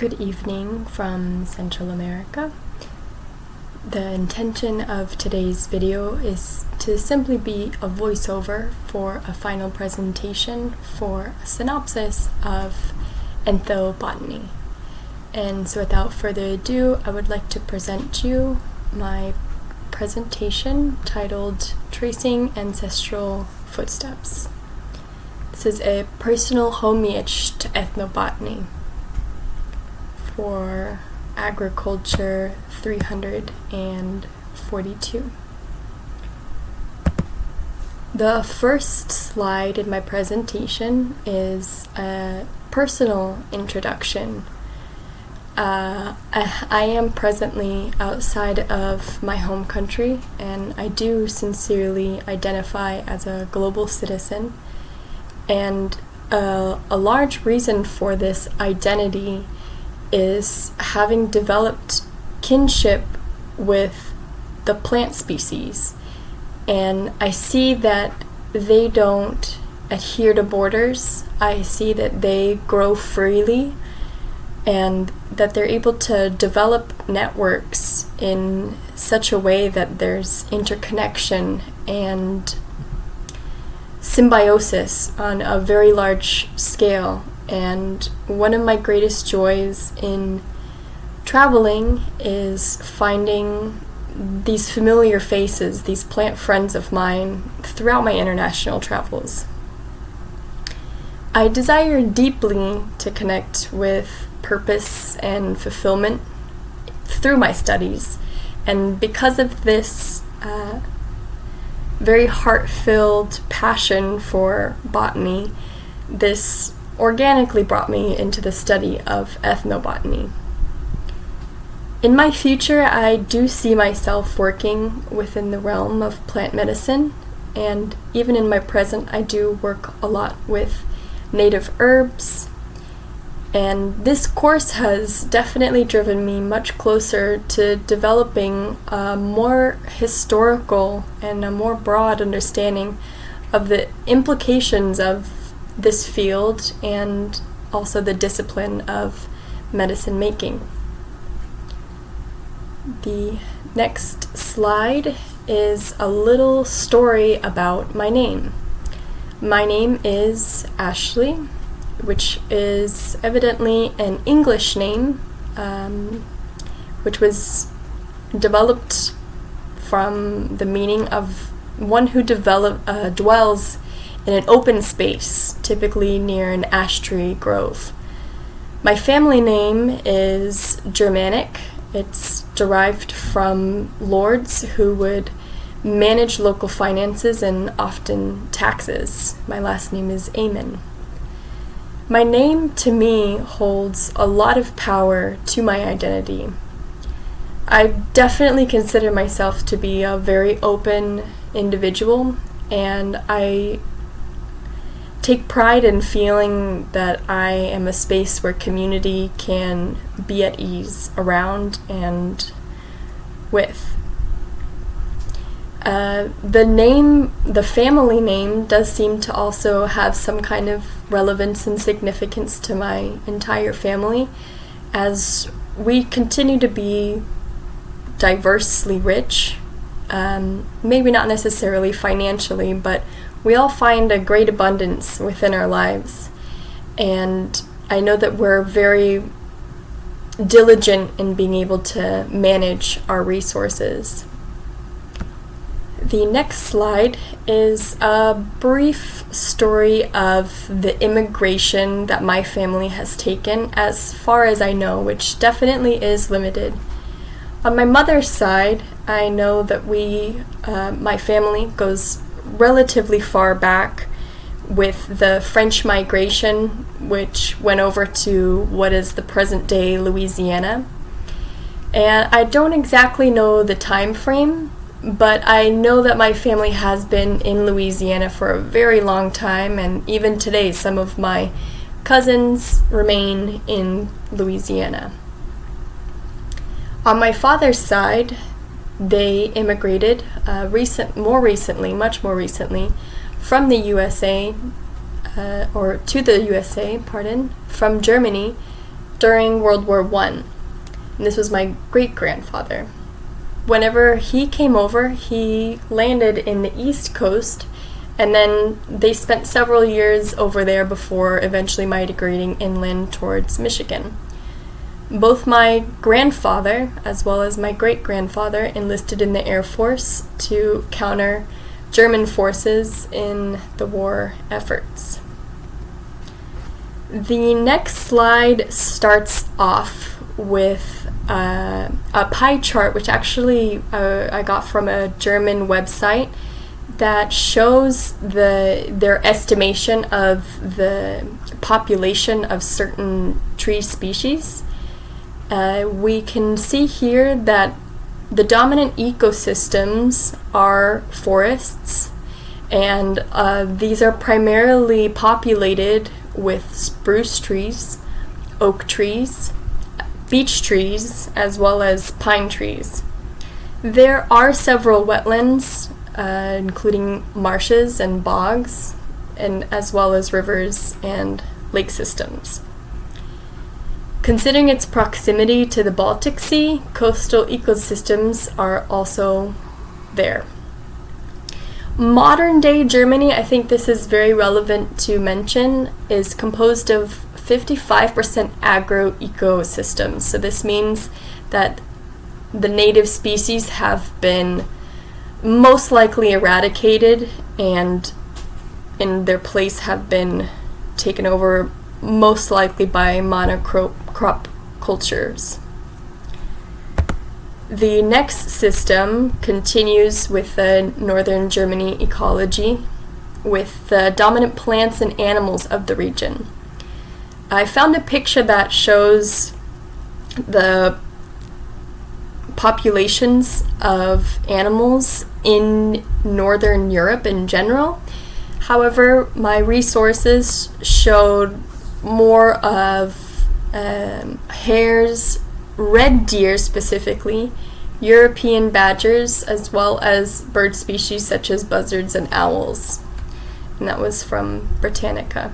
Good evening from Central America. The intention of today's video is to simply be a voiceover for a final presentation for a synopsis of Ethnobotany. And so without further ado, I would like to present to you my presentation titled Tracing Ancestral Footsteps. This is a personal homage to ethnobotany for agriculture 342. The first slide in my presentation is a personal introduction. I am presently outside of my home country, and I do sincerely identify as a global citizen. And a large reason for this identity is having developed kinship with the plant species. And I see that they don't adhere to borders. I see that they grow freely and that they're able to develop networks in such a way that there's interconnection and symbiosis on a very large scale. And one of my greatest joys in traveling is finding these familiar faces, these plant friends of mine, throughout my international travels. I desire deeply to connect with purpose and fulfillment through my studies, and because of this very heart-filled passion for botany, this organically brought me into the study of ethnobotany. In my future, I do see myself working within the realm of plant medicine, and even in my present, I do work a lot with native herbs. And this course has definitely driven me much closer to developing a more historical and a more broad understanding of the implications of this field and also the discipline of medicine making. The next slide is a little story about my name. My name is Ashley, which is evidently an English name, which was developed from the meaning of one who dwells in an open space, typically near an ash tree grove. My family name is Germanic. It's derived from lords who would manage local finances and often taxes. My last name is Amen. My name, to me, holds a lot of power to my identity. I definitely consider myself to be a very open individual, and I take pride in feeling that I am a space where community can be at ease around and with. The family name does seem to also have some kind of relevance and significance to my entire family, as we continue to be diversely rich, maybe not necessarily financially, but we all find a great abundance within our lives, and I know that we're very diligent in being able to manage our resources. The next slide is a brief story of the immigration that my family has taken, as far as I know, which definitely is limited. On my mother's side, I know that my family goes relatively far back with the French migration, which went over to what is the present-day Louisiana. And I don't exactly know the time frame, but I know that my family has been in Louisiana for a very long time, and even today some of my cousins remain in Louisiana. On my father's side, they immigrated much more recently, from the USA, from Germany, during World War I. And this was my great-grandfather. Whenever he came over, he landed in the East Coast, and then they spent several years over there before eventually migrating inland towards Michigan. Both my grandfather as well as my great-grandfather enlisted in the Air Force to counter German forces in the war efforts. The next slide starts off with a pie chart, which actually I got from a German website that shows their estimation of the population of certain tree species. We can see here that the dominant ecosystems are forests, and these are primarily populated with spruce trees, oak trees, beech trees, as well as pine trees. There are several wetlands, including marshes and bogs, and as well as rivers and lake systems. Considering its proximity to the Baltic Sea, coastal ecosystems are also there. Modern-day Germany, I think this is very relevant to mention, is composed of 55% agro-ecosystems. So this means that the native species have been most likely eradicated and in their place have been taken over most likely by monocrop cultures. The next system continues with the northern Germany ecology with the dominant plants and animals of the region. I found a picture that shows the populations of animals in Northern Europe in general. However, my resources showed more of hares, red deer specifically, European badgers, as well as bird species such as buzzards and owls. And that was from Britannica.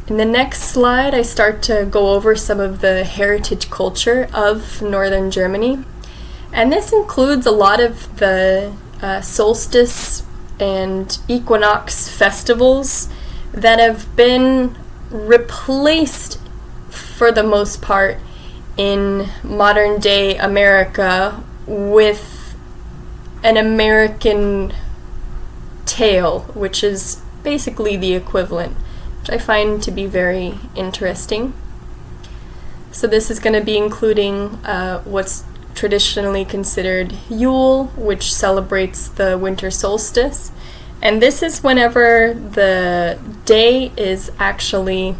In the next slide, I start to go over some of the heritage culture of northern Germany. And this includes a lot of the solstice and equinox festivals that have been replaced for the most part in modern day America with an American tale, which is basically the equivalent, which I find to be very interesting. So this is going to be including what's traditionally considered Yule, which celebrates the winter solstice. And this is whenever the day is actually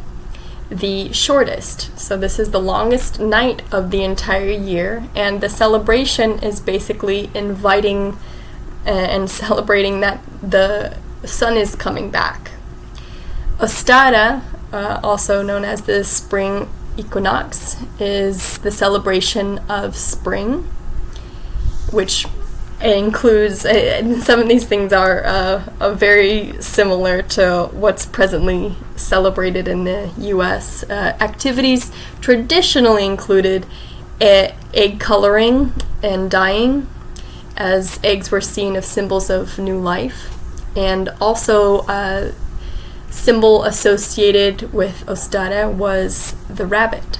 the shortest. So this is the longest night of the entire year, and the celebration is basically inviting and celebrating that the sun is coming back. Ostara, also known as the spring equinox, is the celebration of spring, which includes, some of these things are very similar to what's presently celebrated in the US. Activities traditionally included egg coloring and dyeing, as eggs were seen as symbols of new life, and also a symbol associated with Ostara was the rabbit,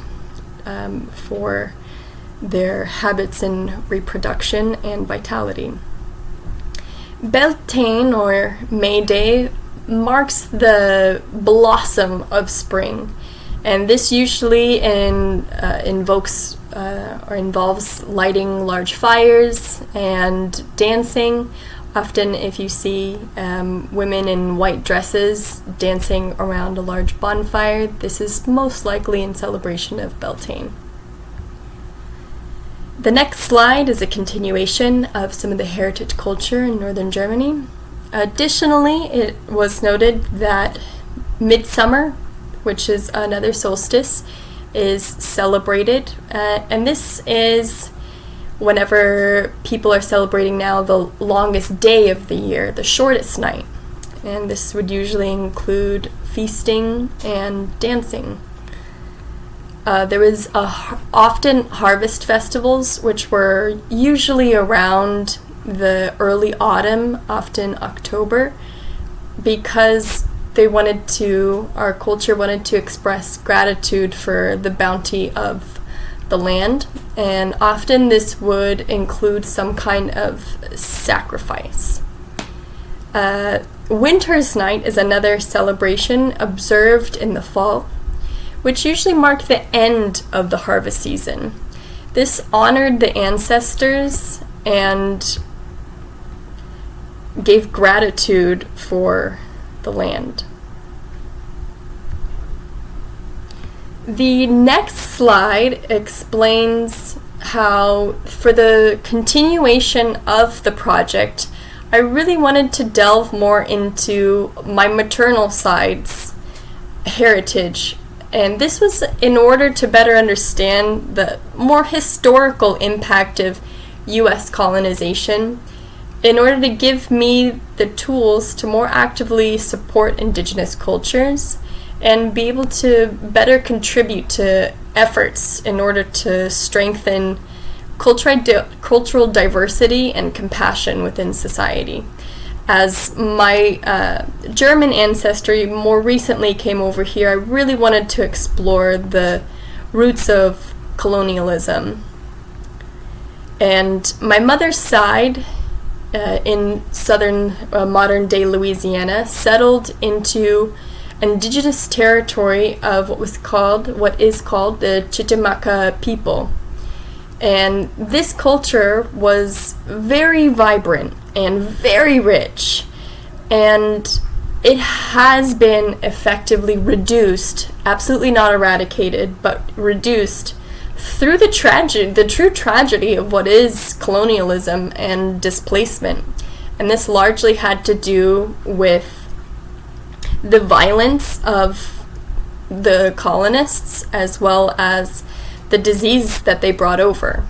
for their habits in reproduction and vitality. Beltane, or May Day, marks the blossom of spring, and this usually invokes or involves lighting large fires and dancing. Often if you see women in white dresses dancing around a large bonfire, this is most likely in celebration of Beltane. The next slide is a continuation of some of the heritage culture in northern Germany. Additionally, it was noted that midsummer, which is another solstice, is celebrated, and this is whenever people are celebrating now the longest day of the year, the shortest night, and this would usually include feasting and dancing. There was often harvest festivals, which were usually around the early autumn, often October, because our culture wanted to express gratitude for the bounty of the land, and often this would include some kind of sacrifice. Winter's Night is another celebration observed in the fall, which usually marked the end of the harvest season. This honored the ancestors and gave gratitude for the land. The next slide explains how, for the continuation of the project, I really wanted to delve more into my maternal side's heritage. And this was in order to better understand the more historical impact of U.S. colonization, in order to give me the tools to more actively support indigenous cultures and be able to better contribute to efforts in order to strengthen cultural diversity and compassion within society. As my German ancestry more recently came over here, I really wanted to explore the roots of colonialism. And my mother's side, in southern modern-day Louisiana, settled into indigenous territory of what is called the Chitimacha people. And this culture was very vibrant and very rich, and it has been effectively reduced, absolutely not eradicated, but reduced through the true tragedy of what is colonialism and displacement. And this largely had to do with the violence of the colonists as well as the disease that they brought over.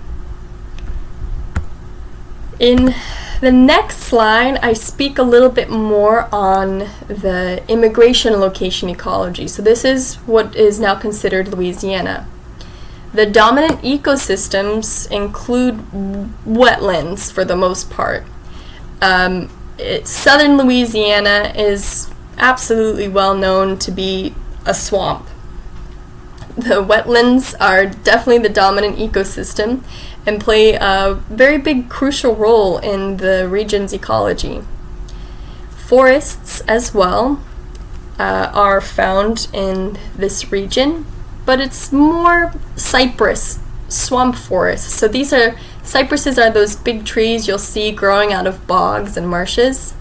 In the next slide, I speak a little bit more on the immigration location ecology. So this is what is now considered Louisiana. The dominant ecosystems include wetlands for the most part. Southern Louisiana is absolutely well known to be a swamp. The wetlands are definitely the dominant ecosystem and play a very big crucial role in the region's ecology. Forests as well are found in this region, but it's more cypress, swamp forests. So cypresses are those big trees you'll see growing out of bogs and marshes.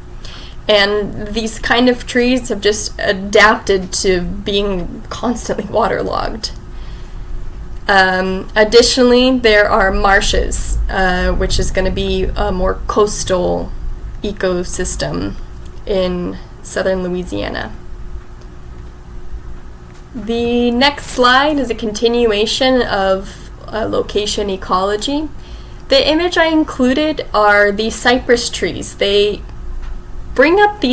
And these kind of trees have just adapted to being constantly waterlogged. Additionally, there are marshes, which is going to be a more coastal ecosystem in southern Louisiana. The next slide is a continuation of location ecology. The image I included are the cypress trees. They bring up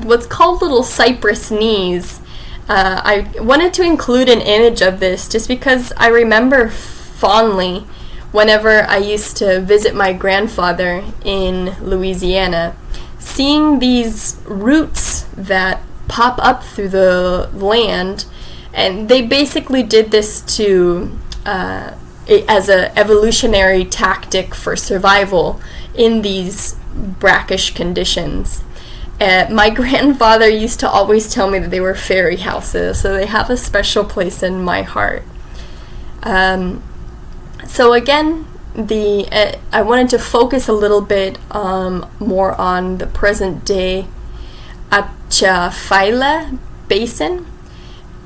what's called little cypress knees. I wanted to include an image of this just because I remember fondly whenever I used to visit my grandfather in Louisiana, seeing these roots that pop up through the land, and they basically did this as an evolutionary tactic for survival in these brackish conditions. My grandfather used to always tell me that they were fairy houses, so they have a special place in my heart. So again, I wanted to focus a little bit more on the present day Atchafalaya Basin,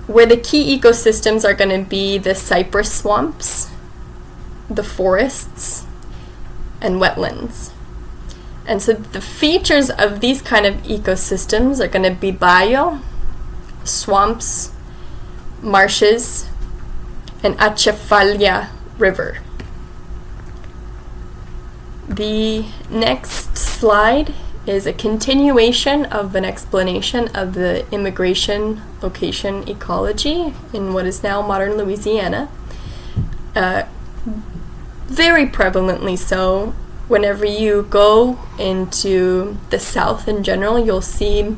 where the key ecosystems are going to be the cypress swamps, the forests, and wetlands. And so the features of these kind of ecosystems are going to be bayou, swamps, marshes, and Atchafalaya River. The next slide is a continuation of an explanation of the immigration location ecology in what is now modern Louisiana. very prevalently so. Whenever you go into the south in general, you'll see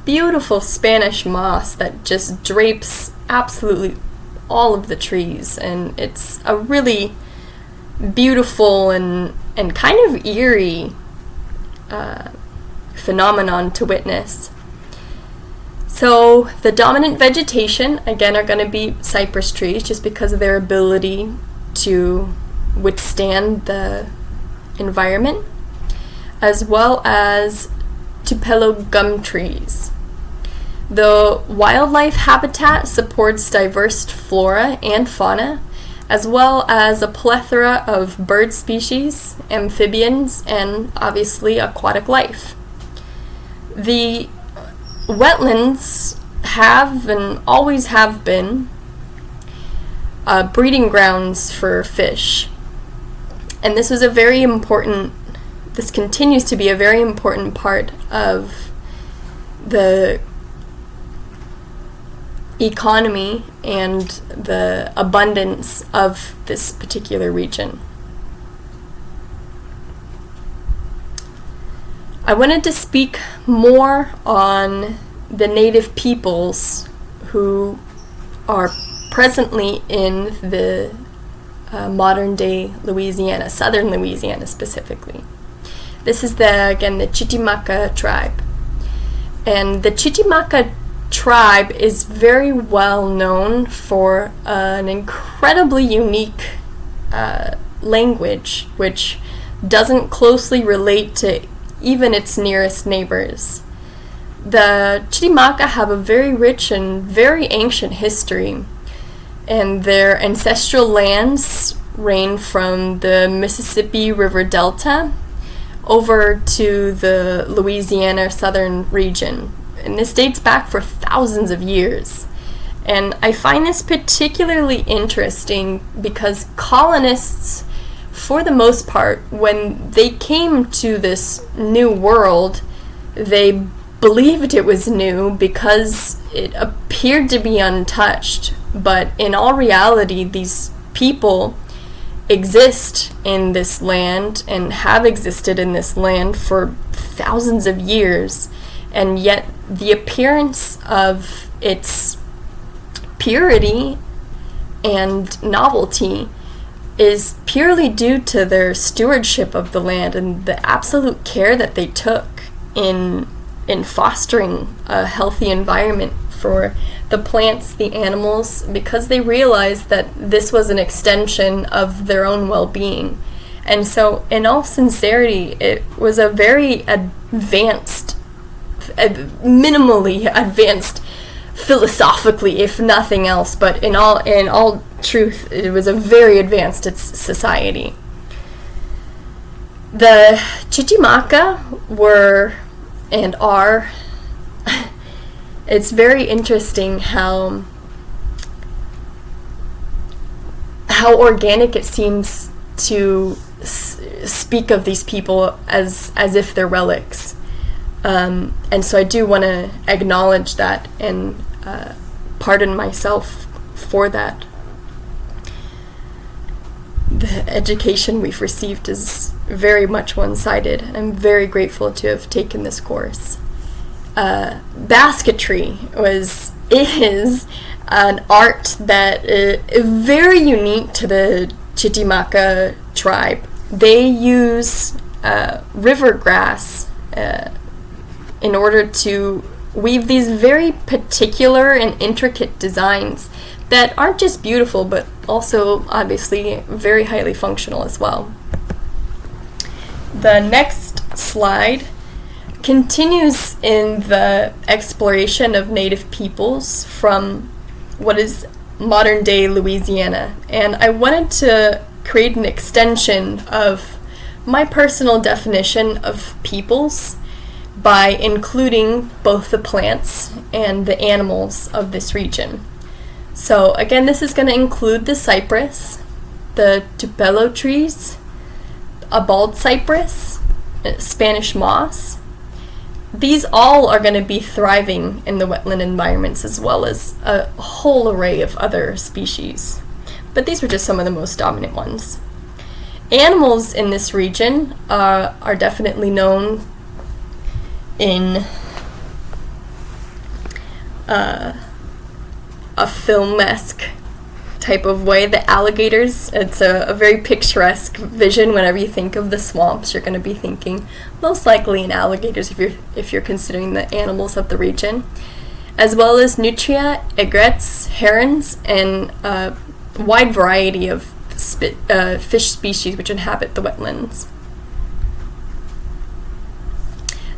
beautiful Spanish moss that just drapes absolutely all of the trees, and it's a really beautiful and kind of eerie phenomenon to witness. So the dominant vegetation, again, are going to be cypress trees, just because of their ability to withstand the environment, as well as tupelo gum trees. The wildlife habitat supports diverse flora and fauna, as well as a plethora of bird species, amphibians, and obviously aquatic life. The wetlands have and always have been breeding grounds for fish. And this continues to be a very important part of the economy and the abundance of this particular region. I wanted to speak more on the native peoples who are presently in the modern-day Louisiana, southern Louisiana specifically. This is the Chitimaca tribe. And the Chitimaca tribe is very well known for an incredibly unique language, which doesn't closely relate to even its nearest neighbors. The Chitimaca have a very rich and very ancient history, and their ancestral lands range from the Mississippi River Delta over to the Louisiana southern region. And this dates back for thousands of years. And I find this particularly interesting because colonists, for the most part, when they came to this new world, they believed it was new because it appeared to be untouched. But in all reality, these people exist in this land and have existed in this land for thousands of years. And yet the appearance of its purity and novelty is purely due to their stewardship of the land and the absolute care that they took in fostering a healthy environment for the plants, the animals, because they realized that this was an extension of their own well-being. And so, in all sincerity, it was a very minimally advanced philosophically, if nothing else, but in all truth, it was a very advanced society. The Chitimaca were and are it's very interesting how organic it seems to speak of these people as if they're relics. And so I do want to acknowledge that and pardon myself for that. The education we've received is very much one-sided. I'm very grateful to have taken this course. Basketry is an art that is very unique to the Chitimaca tribe. They use river grass in order to weave these very particular and intricate designs that aren't just beautiful, but also obviously very highly functional as well. The next slide continues in the exploration of native peoples from what is modern-day Louisiana, and I wanted to create an extension of my personal definition of peoples by including both the plants and the animals of this region. So again, this is going to include the cypress, the tupelo trees, a bald cypress, Spanish moss. These all are going to be thriving in the wetland environments, as well as a whole array of other species. but these were just some of the most dominant ones. Animals in this region are definitely known in a film-esque type of way. The alligators, it's a very picturesque vision. Whenever you think of the swamps, you're going to be thinking most likely in alligators if you're considering the animals of the region, as well as nutria, egrets, herons, and a wide variety of fish species which inhabit the wetlands.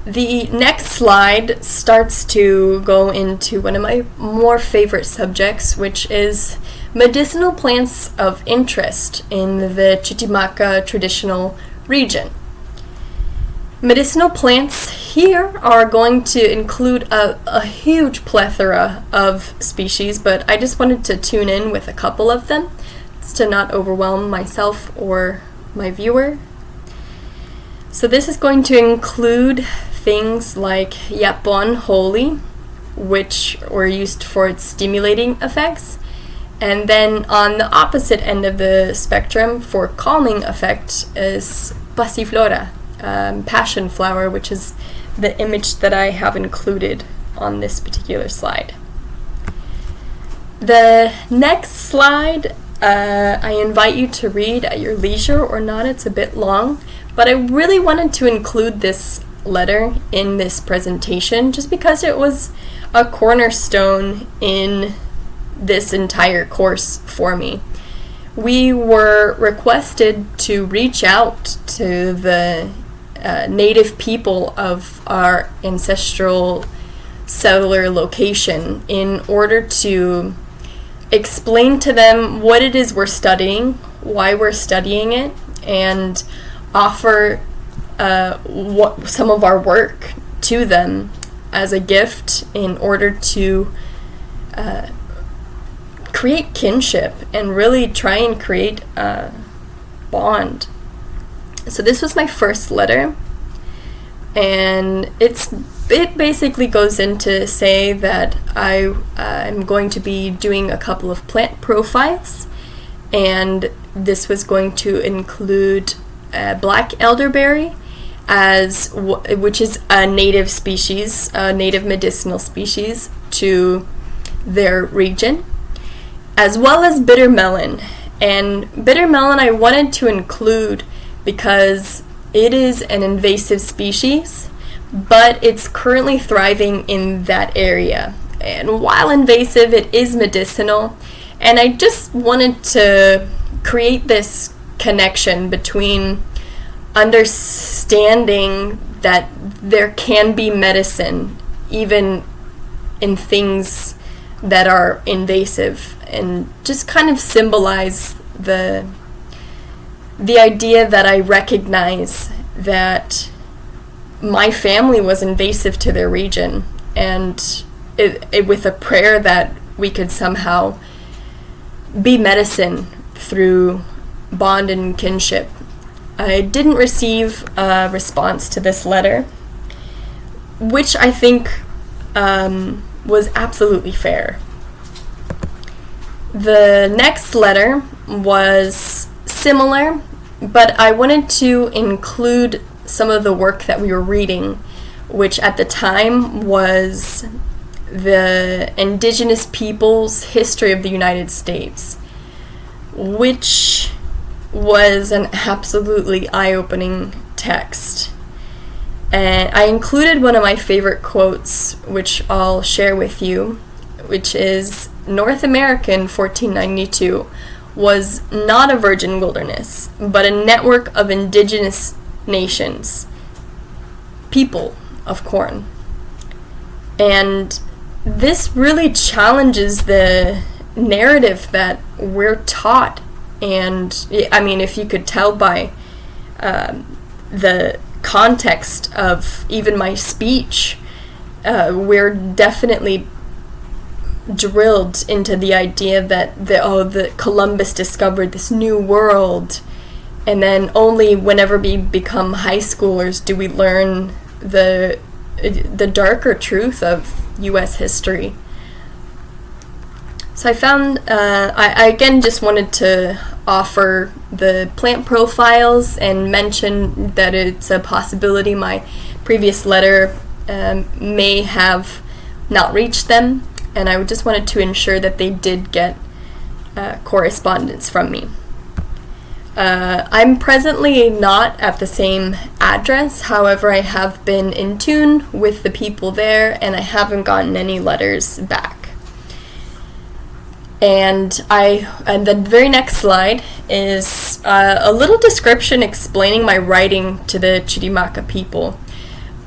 The next slide starts to go into one of my more favorite subjects, which is medicinal plants of interest in the Chitimaca traditional region. Medicinal plants here are going to include a huge plethora of species, but I just wanted to tune in with a couple of them to not overwhelm myself or my viewer. So this is going to include things like yapon holy, which were used for its stimulating effects, and then on the opposite end of the spectrum for calming effect is passiflora, passion flower, which is the image that I have included on this particular slide. The next slide I invite you to read at your leisure or not. It's a bit long, but I really wanted to include this letter in this presentation just because it was a cornerstone in this entire course for me. We were requested to reach out to the native people of our ancestral settler location in order to explain to them what it is we're studying, why we're studying it, and offer some of our work to them as a gift in order to create kinship and really try and create a bond. So this was my first letter, and it basically goes into say that I'm going to be doing a couple of plant profiles, and this was going to include black elderberry, which is a native species, a native medicinal species to their region, as well as bitter melon. And bitter melon I wanted to include because it is an invasive species, but it's currently thriving in that area. And while invasive, it is medicinal, and I just wanted to create this connection between understanding that there can be medicine even in things that are invasive, and just kind of symbolize the idea that I recognize that my family was invasive to their region, and it with a prayer that we could somehow be medicine through bond and kinship. I didn't receive a response to this letter, which I think was absolutely fair. The next letter was similar, but I wanted to include some of the work that we were reading, which at the time was the Indigenous Peoples' History of the United States, which was an absolutely eye-opening text. And I included one of my favorite quotes, which I'll share with you, which is, North America in 1492 was not a virgin wilderness, but a network of indigenous nations, people of corn. And this really challenges the narrative that we're taught. And I mean, if you could tell by the context of even my speech, we're definitely drilled into the idea that the Columbus discovered this new world, and then only whenever we become high schoolers do we learn the darker truth of U.S. history. So I found, I again just wanted to offer the plant profiles and mention that it's a possibility my previous letter may have not reached them, and I just wanted to ensure that they did get correspondence from me. I'm presently not at the same address, however I have been in tune with the people there and I haven't gotten any letters back. And the very next slide is a little description explaining my writing to the Chirimaca people.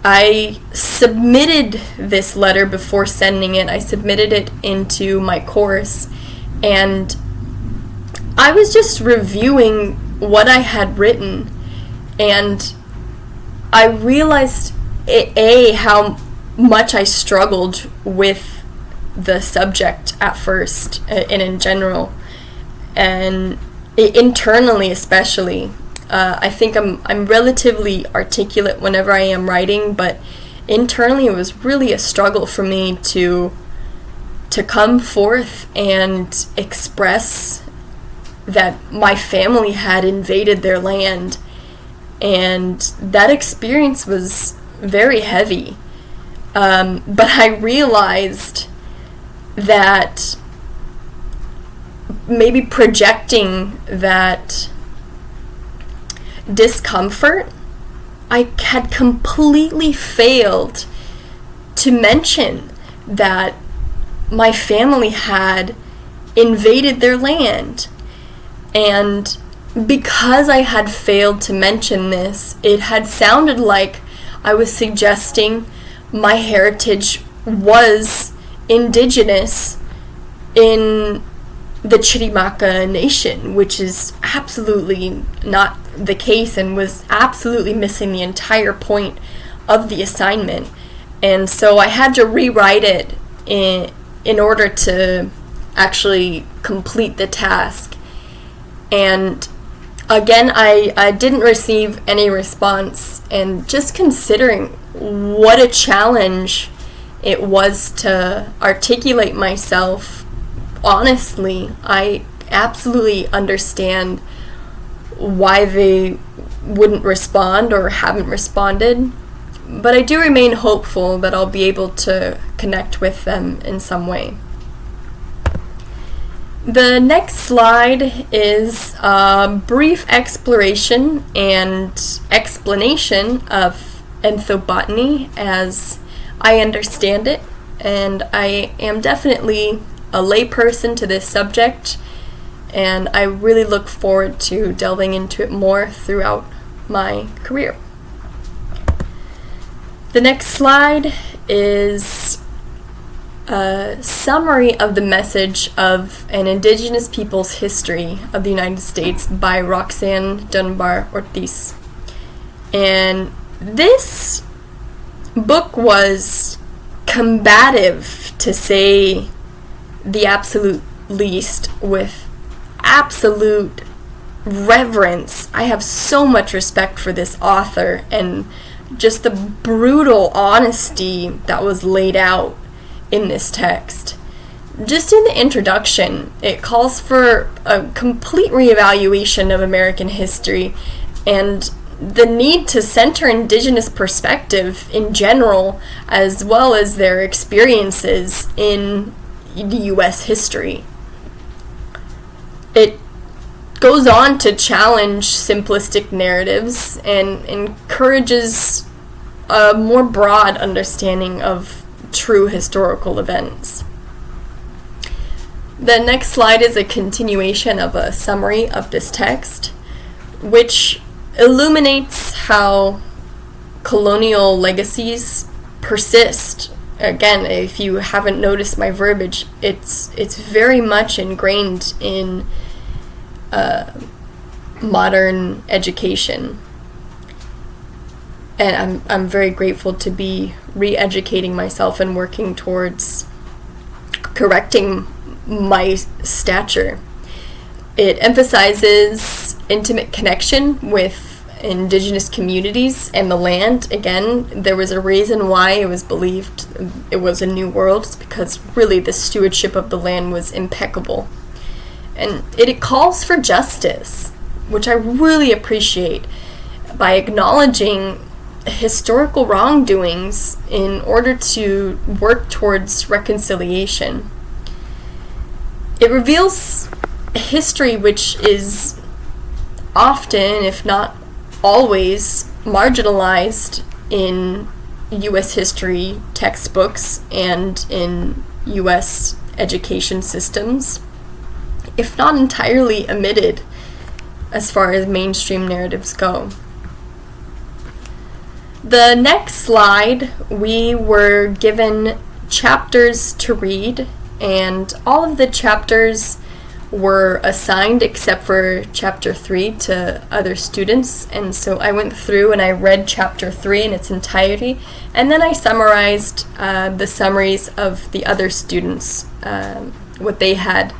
I submitted this letter before sending it. I submitted it into my course, and I was just reviewing what I had written, and I realized how much I struggled with the subject at first, and in general, and internally especially. I think I'm relatively articulate whenever I am writing, but internally it was really a struggle for me to come forth and express that my family had invaded their land, and that experience was very heavy. But I realized that maybe projecting that discomfort, I had completely failed to mention that my family had invaded their land. And because I had failed to mention this, it had sounded like I was suggesting my heritage was indigenous in the Chirimaca Nation, which is absolutely not the case and was absolutely missing the entire point of the assignment. And so I had to rewrite it in order to actually complete the task. And again, I didn't receive any response, and just considering what a challenge it was to articulate myself honestly, I absolutely understand why they wouldn't respond or haven't responded, but I do remain hopeful that I'll be able to connect with them in some way. The next slide is a brief exploration and explanation of ethnobotany as I understand it, and I am definitely a layperson to this subject, and I really look forward to delving into it more throughout my career. The next slide is a summary of the message of an Indigenous people's history of the United States by Roxanne Dunbar Ortiz. And this book was combative, to say the absolute least, with absolute reverence. I have so much respect for this author and just the brutal honesty that was laid out in this text. Just in the introduction, it calls for a complete reevaluation of American history and the need to center Indigenous perspective in general, as well as their experiences in the U.S. history. It goes on to challenge simplistic narratives and encourages a more broad understanding of true historical events. The next slide is a continuation of a summary of this text, which illuminates how colonial legacies persist. Again, if you haven't noticed my verbiage, it's very much ingrained in modern education. And I'm very grateful to be re-educating myself and working towards correcting my stature. It emphasizes intimate connection with indigenous communities and the land. Again, there was a reason why it was believed it was a new world. It's because really the stewardship of the land was impeccable. And it calls for justice, which I really appreciate, by acknowledging historical wrongdoings in order to work towards reconciliation. It reveals a history which is often, if not always, marginalized in U.S. history textbooks and in U.S. education systems, if not entirely omitted as far as mainstream narratives go. The next slide, we were given chapters to read, and all of the chapters were assigned except for chapter 3 to other students, and so I went through and I read chapter 3 in its entirety, and then I summarized the summaries of the other students, what they had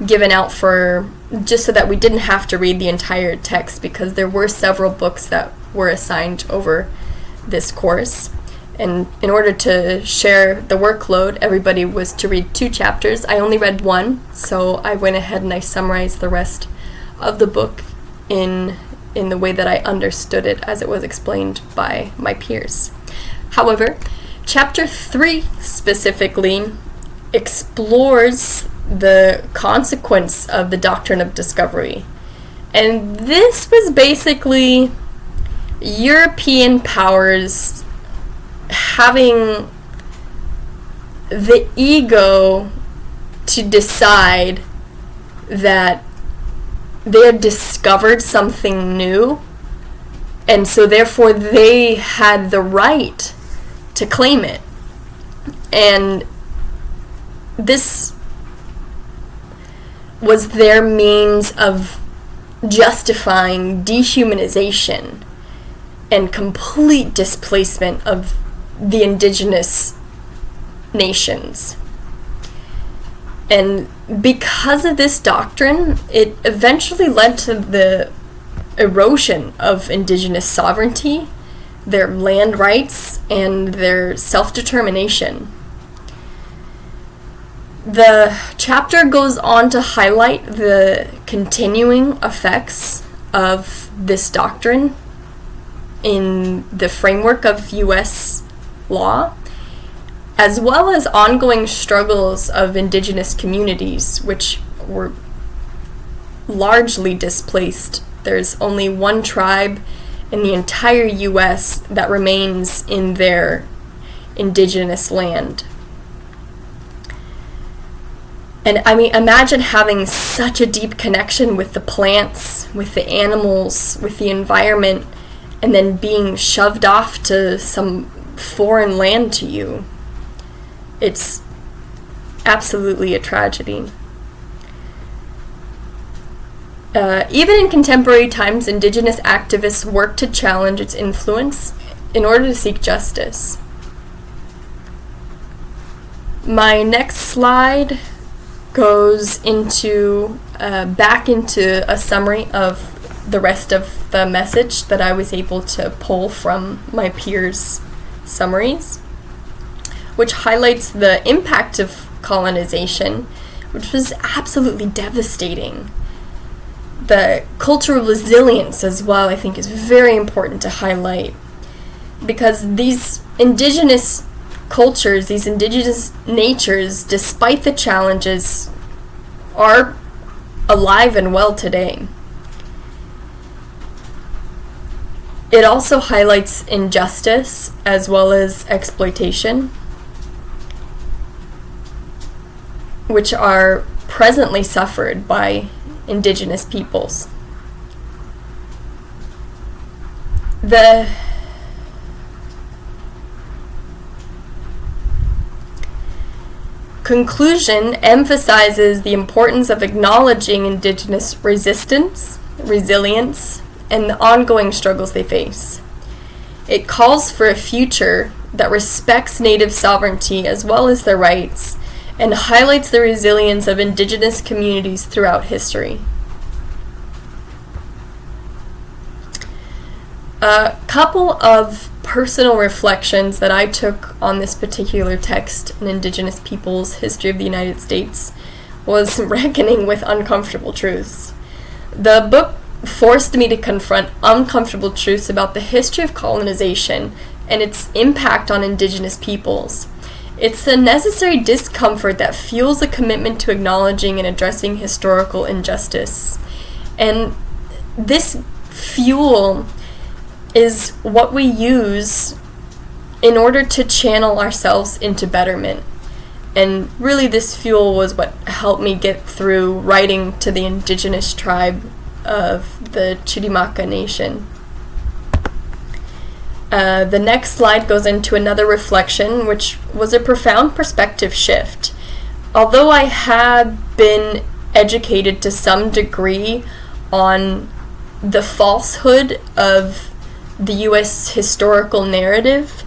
given out, for just so that we didn't have to read the entire text, because there were several books that were assigned over this course, and in order to share the workload, everybody was to read 2 chapters. I only read 1, so I went ahead and I summarized the rest of the book in the way that I understood it as it was explained by my peers. However, chapter 3 specifically explores the consequence of the doctrine of discovery, and this was basically European powers having the ego to decide that they had discovered something new, and so therefore they had the right to claim it. And this was their means of justifying dehumanization and complete displacement of the indigenous nations. And because of this doctrine, it eventually led to the erosion of indigenous sovereignty, their land rights, and their self-determination. The chapter goes on to highlight the continuing effects of this doctrine in the framework of U.S. law, as well as ongoing struggles of indigenous communities, which were largely displaced. There's only one tribe in the entire U.S. that remains in their indigenous land. And I mean, imagine having such a deep connection with the plants, with the animals, with the environment, and then being shoved off to some foreign land to you. It's absolutely a tragedy. Even in contemporary times, indigenous activists work to challenge its influence in order to seek justice. My next slide goes into back into a summary of the rest of the message that I was able to pull from my peers' summaries, which highlights the impact of colonization, which was absolutely devastating. The cultural resilience as well, I think, is very important to highlight, because these indigenous cultures, these indigenous natures, despite the challenges, are alive and well today. It also highlights injustice as well as exploitation, which are presently suffered by indigenous peoples. The conclusion emphasizes the importance of acknowledging indigenous resistance, resilience, and the ongoing struggles they face. It calls for a future that respects Native sovereignty as well as their rights, and highlights the resilience of indigenous communities throughout history. A couple of personal reflections that I took on this particular text, An Indigenous Peoples' History of the United States, was reckoning with uncomfortable truths. The book forced me to confront uncomfortable truths about the history of colonization and its impact on Indigenous peoples. It's the necessary discomfort that fuels a commitment to acknowledging and addressing historical injustice. And this fuel is what we use in order to channel ourselves into betterment. And really this fuel was what helped me get through writing to the indigenous tribe of the Chirimaca Nation. The next slide goes into another reflection, which was a profound perspective shift. Although I had been educated to some degree on the falsehood of the U.S. historical narrative,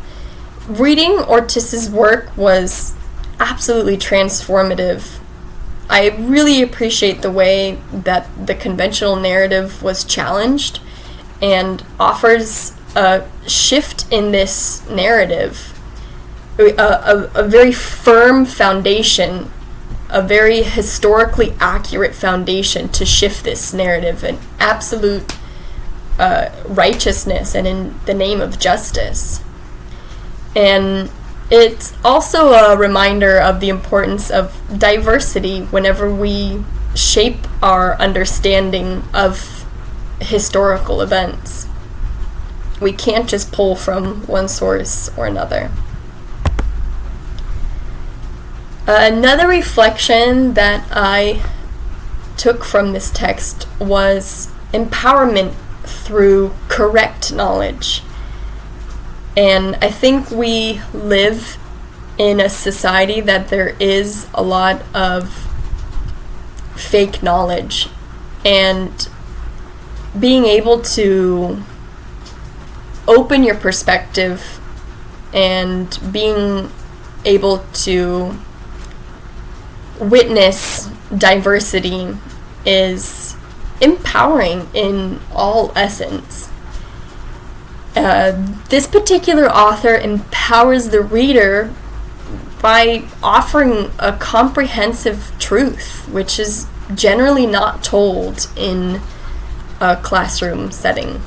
reading Ortiz's work was absolutely transformative. I really appreciate the way that the conventional narrative was challenged and offers a shift in this narrative, a very firm foundation, a very historically accurate foundation to shift this narrative in absolute righteousness and in the name of justice. And it's also a reminder of the importance of diversity whenever we shape our understanding of historical events. We can't just pull from one source or another. Another reflection that I took from this text was empowerment through correct knowledge. And I think we live in a society that there is a lot of fake knowledge, and being able to open your perspective and being able to witness diversity is empowering in all essence. This particular author empowers the reader by offering a comprehensive truth, which is generally not told in a classroom setting.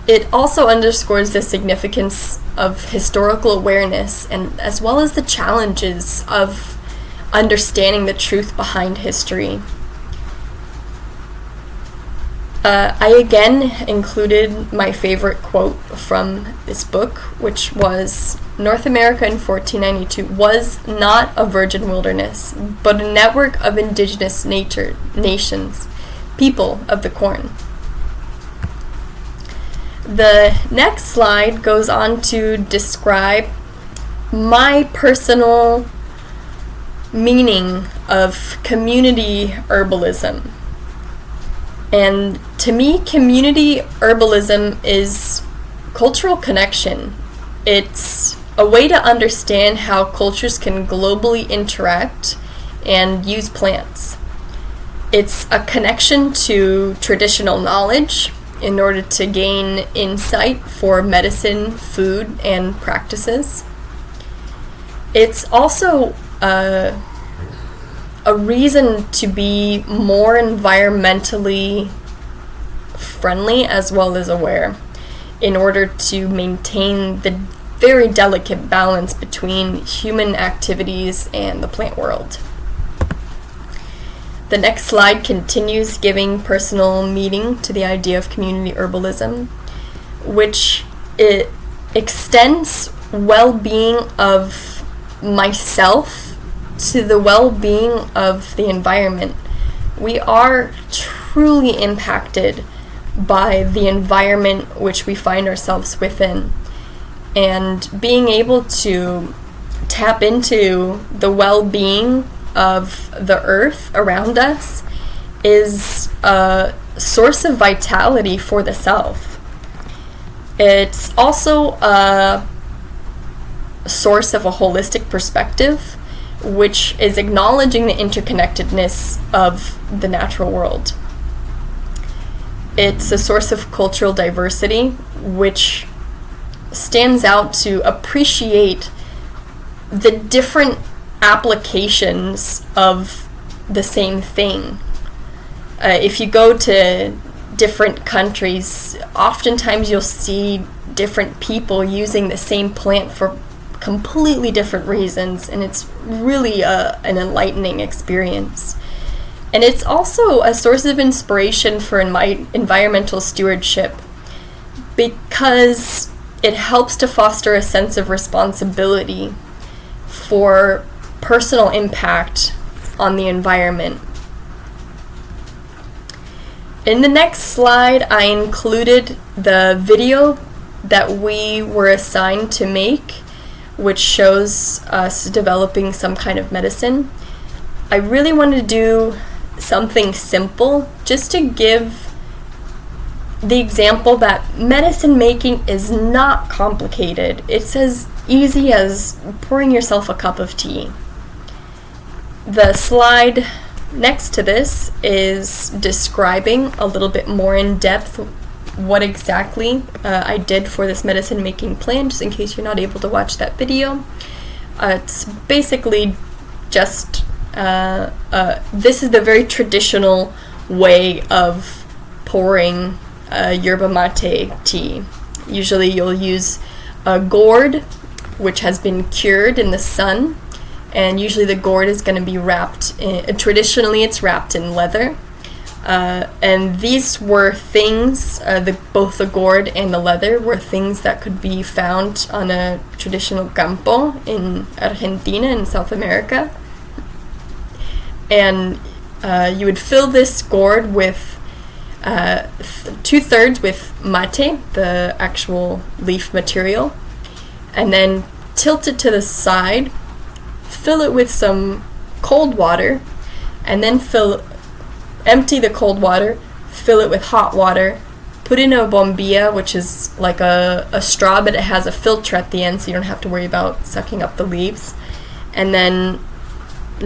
It also underscores the significance of historical awareness, and as well as the challenges of understanding the truth behind history. I again included my favorite quote from this book, which was, "North America in 1492 was not a virgin wilderness, but a network of indigenous nations, people of the corn." The next slide goes on to describe my personal meaning of community herbalism. And to me, community herbalism is cultural connection. It's a way to understand how cultures can globally interact and use plants. It's a connection to traditional knowledge in order to gain insight for medicine, food, and practices. It's also a reason to be more environmentally friendly as well as aware, in order to maintain the very delicate balance between human activities and the plant world. The next slide continues giving personal meaning to the idea of community herbalism, which it extends well-being of myself to the well-being of the environment. We are truly impacted by the environment which we find ourselves within, and being able to tap into the well-being of the earth around us is a source of vitality for the self. It's also a source of a holistic perspective, which is acknowledging the interconnectedness of the natural world. it's a source of cultural diversity, which stands out to appreciate the different applications of the same thing. If you go to different countries, oftentimes you'll see different people using the same plant for completely different reasons, and it's really an enlightening experience. And it's also a source of inspiration for environmental stewardship, because it helps to foster a sense of responsibility for personal impact on the environment. In the next slide, I included the video that we were assigned to make, which shows us developing some kind of medicine. I really wanted to do something simple, just to give the example that medicine making is not complicated. It's as easy as pouring yourself a cup of tea. The slide next to this is describing a little bit more in depth what exactly I did for this medicine making plan, just in case you're not able to watch that video. It's basically just this is the very traditional way of pouring yerba mate tea. Usually you'll use a gourd which has been cured in the sun, and usually the gourd is going to be wrapped traditionally it's wrapped in leather, and these were things, both the gourd and the leather were things that could be found on a traditional campo in Argentina in South America. And you would fill this gourd with 2/3 with mate, the actual leaf material, and then tilt it to the side, fill it with some cold water, and then empty the cold water, fill it with hot water, put in a bombilla, which is like a straw, but it has a filter at the end, so you don't have to worry about sucking up the leaves, and then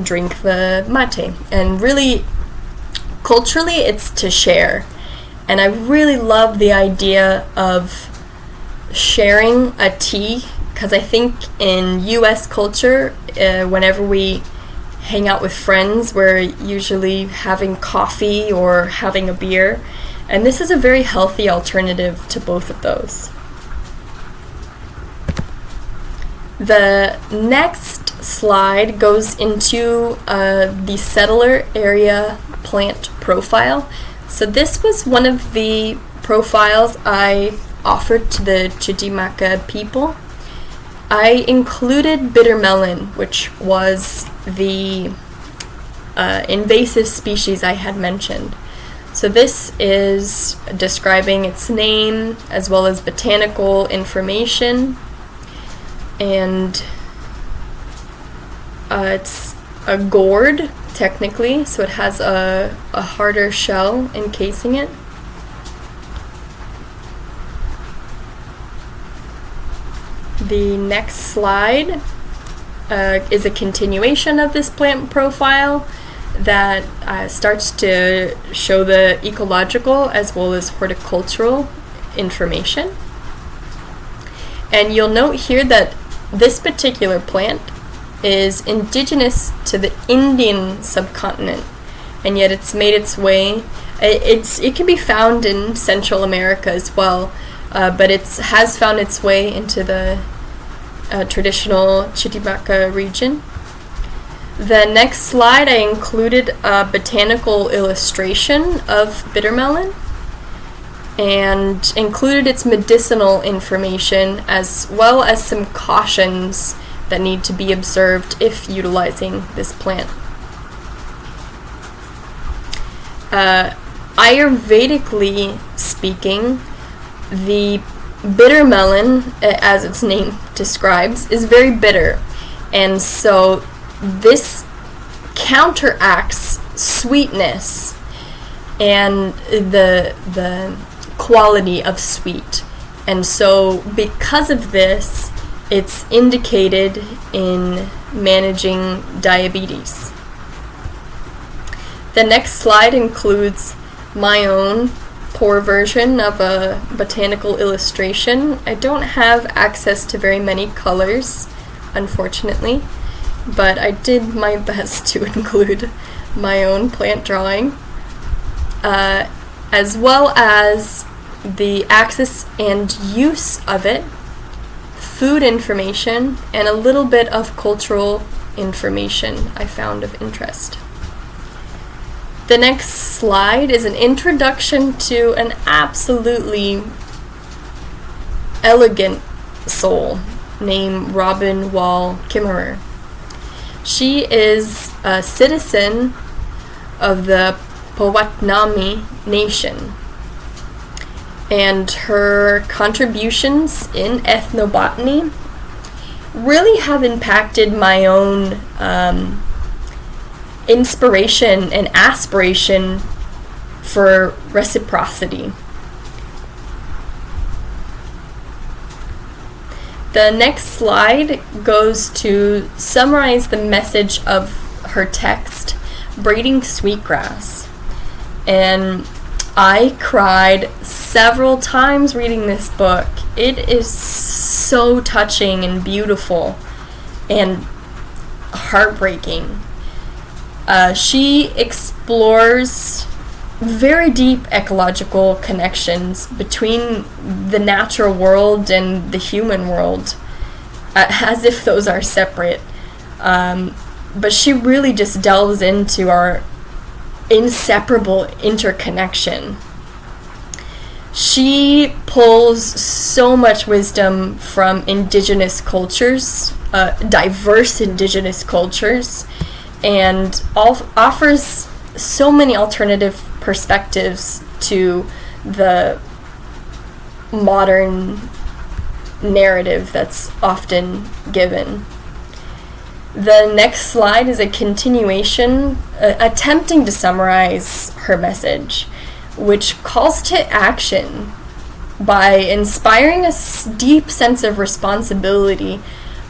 drink the mate. And really, culturally, it's to share. And I really love the idea of sharing a tea, because I think in US culture, whenever we hang out with friends, we're usually having coffee or having a beer, and this is a very healthy alternative to both of those. The next slide goes into the settler area plant profile. So this was one of the profiles I offered to the Chitimaca people. I included bitter melon, which was the invasive species I had mentioned. So this is describing its name as well as botanical information, and it's a gourd technically, so it has a harder shell encasing it. The next slide is a continuation of this plant profile that starts to show the ecological as well as horticultural information. And you'll note here that this particular plant is indigenous to the Indian subcontinent, and yet it's made its way. It can be found in Central America as well, but it has found its way into the traditional Chitimaca region. The next slide, I included a botanical illustration of bitter melon and included its medicinal information as well as some cautions that need to be observed if utilizing this plant. Ayurvedically speaking, the bitter melon, as its name describes, is very bitter, and so this counteracts sweetness and the quality of sweet, and so because of this, it's indicated in managing diabetes. The next slide includes my own poor version of a botanical illustration. I don't have access to very many colors, unfortunately, but I did my best to include my own plant drawing, as well as the access and use of it, food information, and a little bit of cultural information I found of interest. The next slide is an introduction to an absolutely elegant soul named Robin Wall Kimmerer. She is a citizen of the Potawatomi Nation, and her contributions in ethnobotany really have impacted my own inspiration and aspiration for reciprocity. The next slide goes to summarize the message of her text, Braiding Sweetgrass. And I cried several times reading this book. It is so touching and beautiful and heartbreaking. She explores very deep ecological connections between the natural world and the human world, as if those are separate. But she really just delves into our inseparable interconnection. She pulls so much wisdom from indigenous cultures, diverse indigenous cultures, and offers so many alternative perspectives to the modern narrative that's often given. The next slide is a continuation, attempting to summarize her message, which calls to action by inspiring a deep sense of responsibility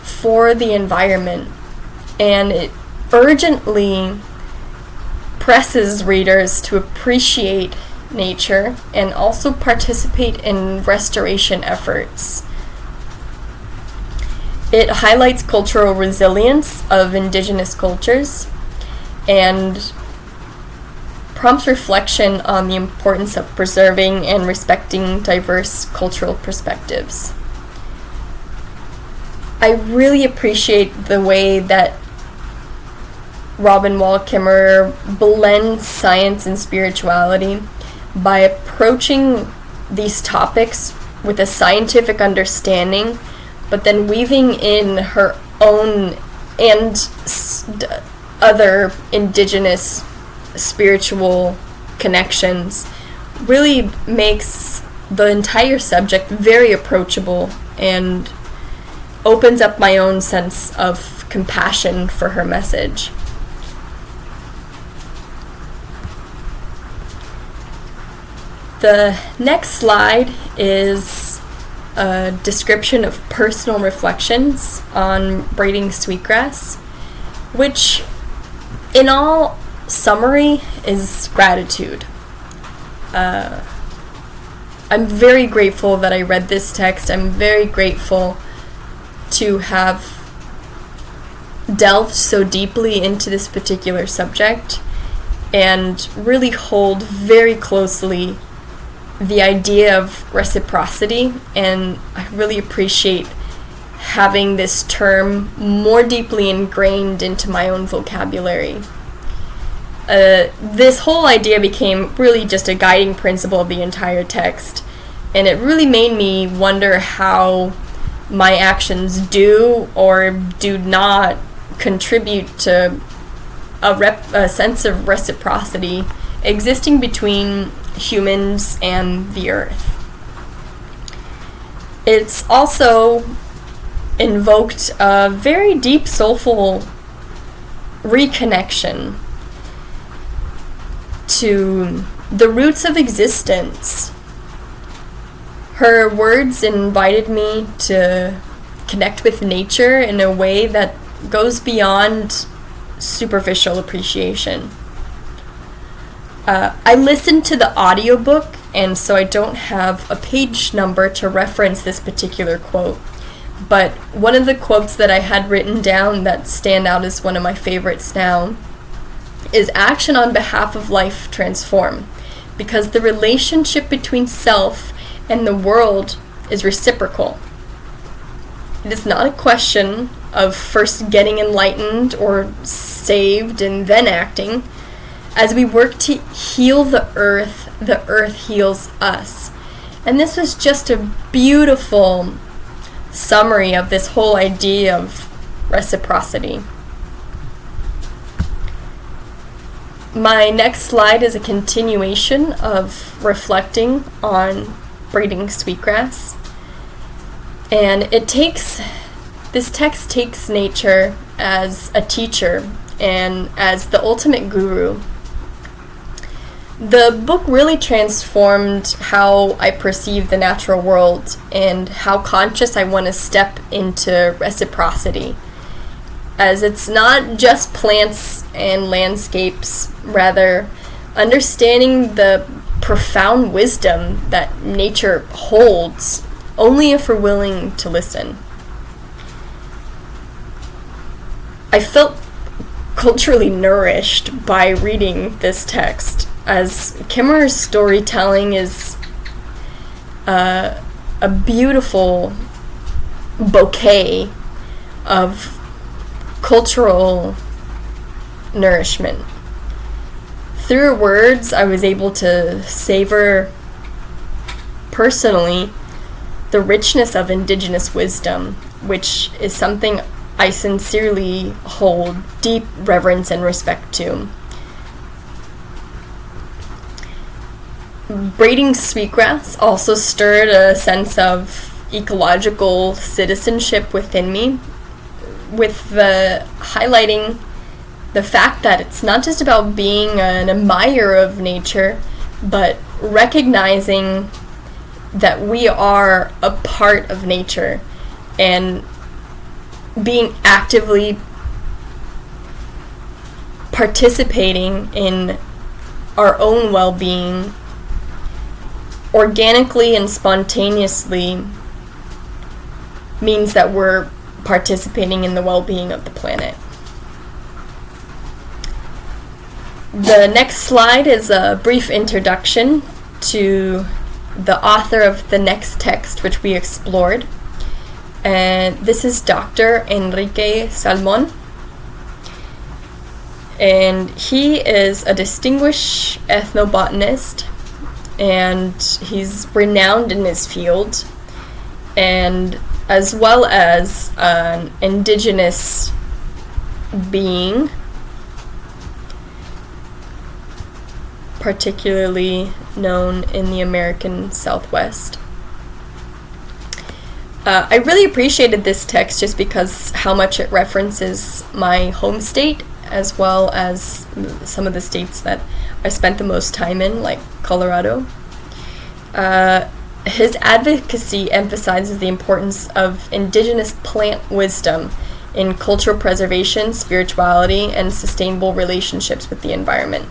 for the environment, and it urgently presses readers to appreciate nature and also participate in restoration efforts. It highlights cultural resilience of indigenous cultures and prompts reflection on the importance of preserving and respecting diverse cultural perspectives. I really appreciate the way that Robin Wall Kimmerer blends science and spirituality by approaching these topics with a scientific understanding, but then weaving in her own and other indigenous spiritual connections. Really makes the entire subject very approachable and opens up my own sense of compassion for her message. The next slide is a description of personal reflections on braiding sweetgrass, which in all summary is gratitude. I'm very grateful that I read this text. I'm very grateful to have delved so deeply into this particular subject and really hold very closely the idea of reciprocity, and I really appreciate having this term more deeply ingrained into my own vocabulary. This whole idea became really just a guiding principle of the entire text, and it really made me wonder how my actions do or do not contribute to a sense of reciprocity existing between humans and the earth. It's also invoked a very deep, soulful reconnection to the roots of existence. Her words invited me to connect with nature in a way that goes beyond superficial appreciation. I listened to the audiobook, and so I don't have a page number to reference this particular quote. But one of the quotes that I had written down that stand out as one of my favorites now is action on behalf of life transform, because the relationship between self and the world is reciprocal. It is not a question of first getting enlightened or saved and then acting. As we work to heal the earth heals us. And this was just a beautiful summary of this whole idea of reciprocity. My next slide is a continuation of reflecting on braiding sweetgrass. And this text takes nature as a teacher and as the ultimate guru. The book really transformed how I perceive the natural world and how conscious I want to step into reciprocity, as it's not just plants and landscapes, rather understanding the profound wisdom that nature holds only if we're willing to listen. I felt culturally nourished by reading this text, as Kimmerer's storytelling is a beautiful bouquet of cultural nourishment. Through her words, I was able to savor personally the richness of indigenous wisdom, which is something I sincerely hold deep reverence and respect to. Braiding sweetgrass also stirred a sense of ecological citizenship within me, with the highlighting the fact that it's not just about being an admirer of nature, but recognizing that we are a part of nature and being actively participating in our own well-being organically and spontaneously means that we're participating in the well-being of the planet. The next slide is a brief introduction to the author of the next text which we explored. And this is Dr. Enrique Salmon. And he is a distinguished ethnobotanist, and he's renowned in his field, and as well as an indigenous being, particularly known in the American Southwest. I really appreciated this text just because how much it references my home state, as well as some of the states that I spent the most time in, like Colorado. His advocacy emphasizes the importance of indigenous plant wisdom in cultural preservation, spirituality, and sustainable relationships with the environment.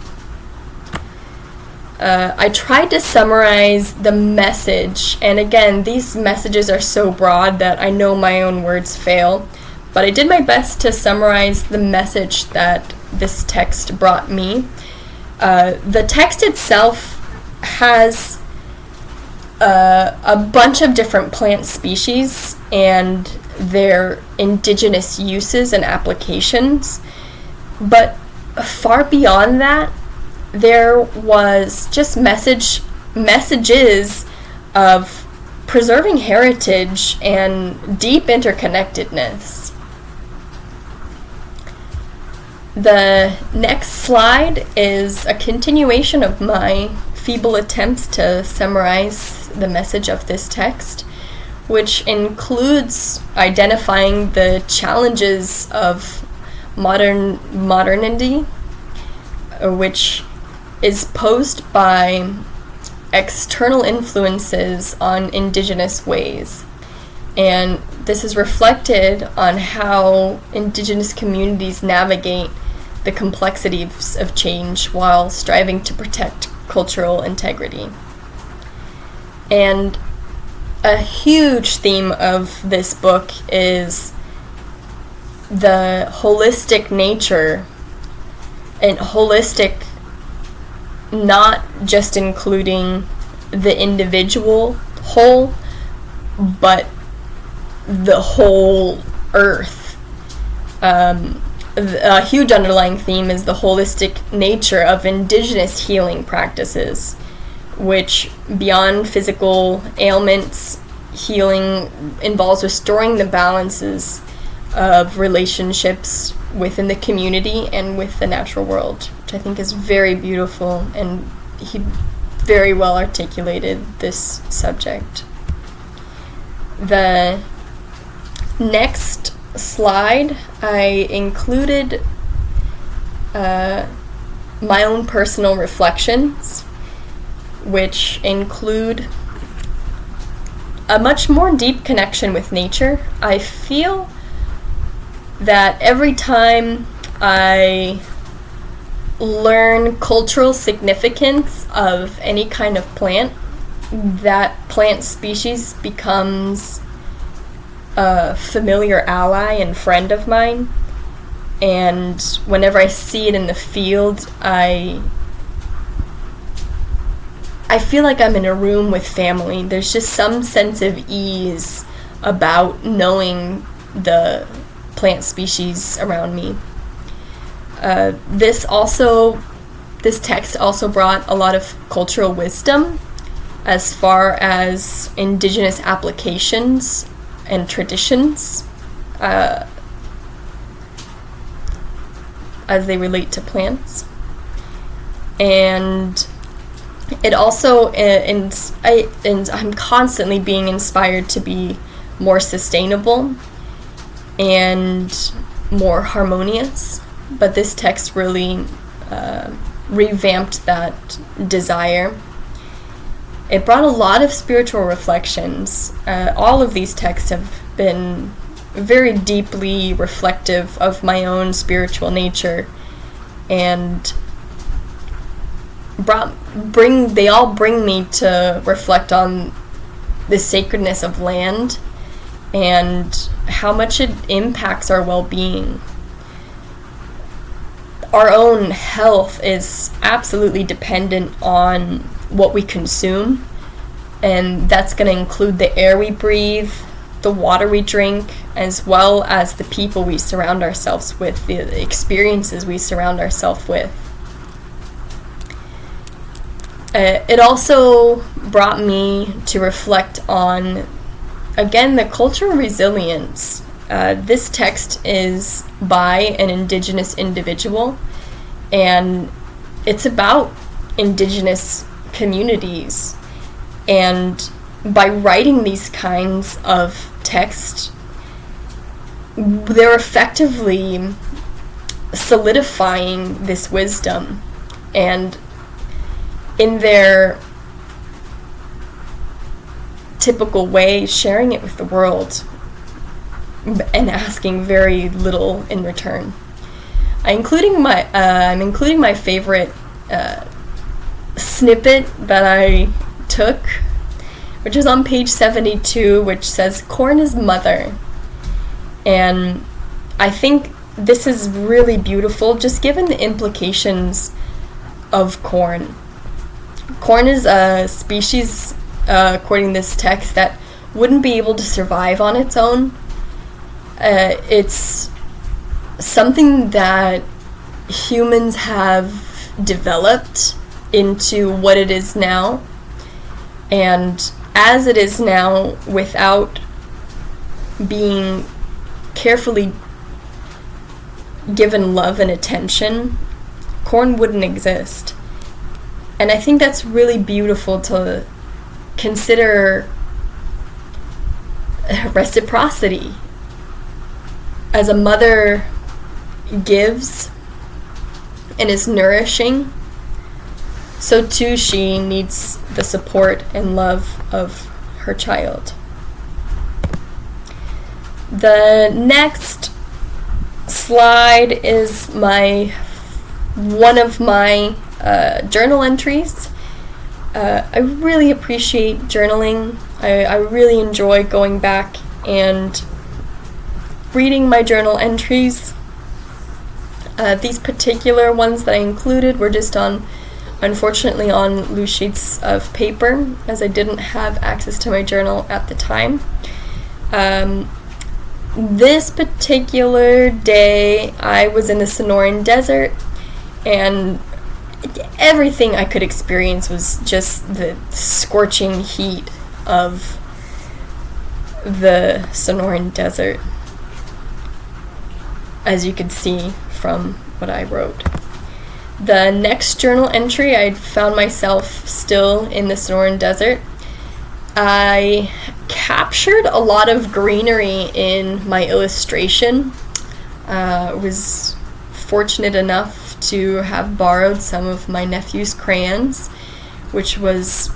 I tried to summarize the message, and again, these messages are so broad that I know my own words fail, but I did my best to summarize the message that this text brought me. The text itself has a bunch of different plant species and their indigenous uses and applications, but far beyond that, there was just messages of preserving heritage and deep interconnectedness. The next slide is a continuation of my feeble attempts to summarize the message of this text, which includes identifying the challenges of modernity, which is posed by external influences on indigenous ways. And this is reflected on how indigenous communities navigate the complexities of change while striving to protect cultural integrity. And a huge theme of this book is the holistic nature, and holistic not just including the individual whole, but the whole earth. A huge underlying theme is the holistic nature of indigenous healing practices, which, beyond physical ailments, healing involves restoring the balances of relationships within the community and with the natural world, which I think is very beautiful, and he very well articulated this subject. The next slide, I included my own personal reflections, which include a much more deep connection with nature. I feel that every time I learn cultural significance of any kind of plant, that plant species becomes a familiar ally and friend of mine. And whenever I see it in the field, I feel like I'm in a room with family. There's just some sense of ease about knowing the plant species around me. This text also brought a lot of cultural wisdom as far as indigenous applications and traditions as they relate to plants. And it also, and I'm constantly being inspired to be more sustainable and more harmonious, but this text really revamped that desire. It brought a lot of spiritual reflections. All of these texts have been very deeply reflective of my own spiritual nature, and they all bring me to reflect on the sacredness of land and how much it impacts our well-being. Our own health is absolutely dependent on what we consume, and that's going to include the air we breathe, the water we drink, as well as the people we surround ourselves with, the experiences we surround ourselves with. It also brought me to reflect on, again, the cultural resilience. This text is by an indigenous individual, and it's about indigenous communities. And by writing these kinds of text, they're effectively solidifying this wisdom, and in their typical way, sharing it with the world and asking very little in return. I'm including my favorite snippet that I took, which is on page 72, which says, "Corn is mother." And I think this is really beautiful, just given the implications of corn. Corn is a species, according to this text, that wouldn't be able to survive on its own. It's something that humans have developed into what it is now. And as it is now, without being carefully given love and attention, corn wouldn't exist. And I think that's really beautiful to consider reciprocity. As a mother gives and is nourishing, so too she needs the support and love of her child. The next slide is my one of my journal entries. I really appreciate journaling. I really enjoy going back and reading my journal entries. These particular ones that I included were just unfortunately on loose sheets of paper, as I didn't have access to my journal at the time. This particular day, I was in the Sonoran Desert, and everything I could experience was just the scorching heat of the Sonoran Desert, as you could see from what I wrote. The next journal entry, I found myself still in the Sonoran Desert. I captured a lot of greenery in my illustration. Was fortunate enough to have borrowed some of my nephew's crayons, which was